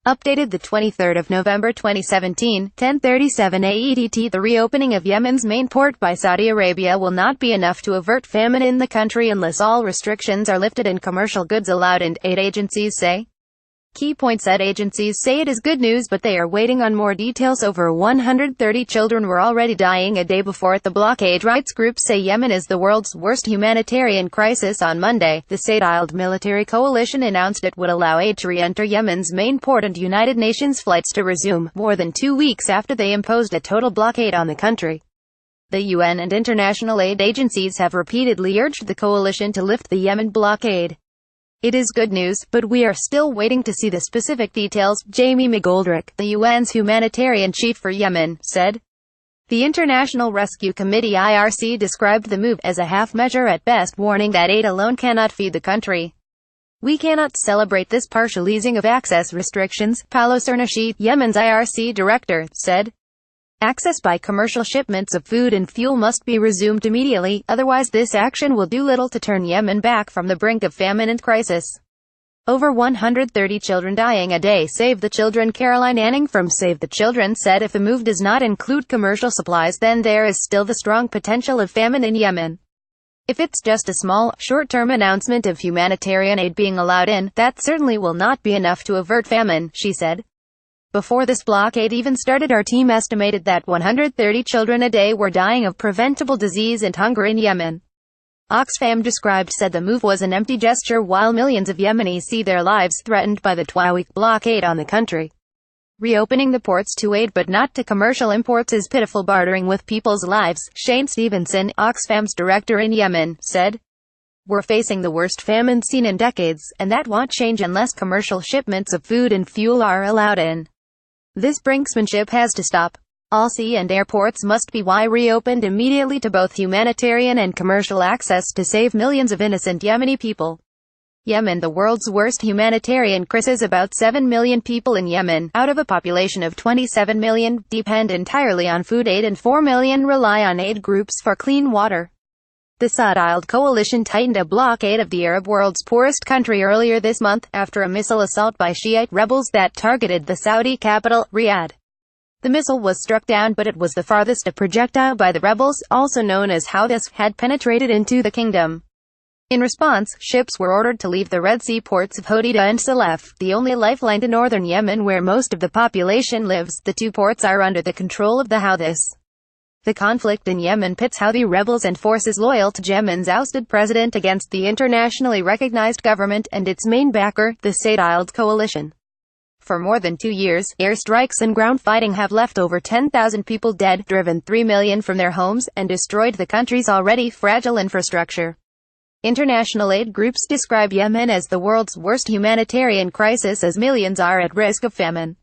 Updated the 23rd of November 2017, 10:37 AEDT. The reopening of Yemen's main port by Saudi Arabia will not be enough to avert famine in the country unless all restrictions are lifted and commercial goods allowed in, aid agencies say. Key pointsAid agencies say it is good news, but they are waiting on more details. Over 130 children were already dying a day before it. The blockadeRights group say Yemen is the world's worst humanitarian crisis. On Monday, the Saudiled military coalition announced it would allow aid to re-enter Yemen's main port and United Nations flights to resume, more than 2 weeks after they imposed a total blockade on the country. The UN and international aid agencies have repeatedly urged the coalition to lift the Yemen blockade. It is good news, but we are still waiting to see the specific details, Jamie McGoldrick, the UN's humanitarian chief for Yemen, said. The International Rescue Committee (IRC) described the move as a half measure at best, warning that aid alone cannot feed the country. We cannot celebrate this partial easing of access restrictions, Paulo Cernachi, Yemen's IRC director, said. Access by commercial shipments of food and fuel must be resumed immediately, otherwise this action will do little to turn Yemen back from the brink of famine and crisis. Over 130 children dying a day. Save the Children. Caroline Anning from Save the Children said if the move does not include commercial supplies, then there is still the strong potential of famine in Yemen. If it's just a small, short-term announcement of humanitarian aid being allowed in, that certainly will not be enough to avert famine, she said. Before this blockade even started, our team estimated that 130 children a day were dying of preventable disease and hunger in Yemen. Oxfam said the move was an empty gesture while millions of Yemenis see their lives threatened by the 12-week blockade on the country. Reopening the ports to aid but not to commercial imports is pitiful bartering with people's lives, Shane Stevenson, Oxfam's director in Yemen, said. We're facing the worst famine seen in decades, and that won't change unless commercial shipments of food and fuel are allowed in. This brinksmanship has to stop. All sea and airports must be reopened immediately to both humanitarian and commercial access to save millions of innocent Yemeni people. Yemen, the world's worst humanitarian crisis. About 7 million people in Yemen, out of a population of 27 million, depend entirely on food aid and 4 million rely on aid groups for clean water. The Saudiled coalition tightened a blockade of the Arab world's poorest country earlier this month, after a missile assault by Shiite rebels that targeted the Saudi capital, Riyadh. The missile was struck down, but it was the farthest a projectile by the rebels, also known as Houthis, had penetrated into the kingdom. In response, ships were ordered to leave the Red Sea ports of Hodeida and Salef, the only lifeline to northern Yemen where most of the population lives. The two ports are under the control of the Houthis. The conflict in Yemen pits Houthi rebels and forces loyal to Yemen's ousted president against the internationally recognized government and its main backer, the Saudiled coalition. For more than 2 years, airstrikes and ground fighting have left over 10,000 people dead, driven 3 million from their homes, and destroyed the country's already fragile infrastructure. International aid groups describe Yemen as the world's worst humanitarian crisis as millions are at risk of famine.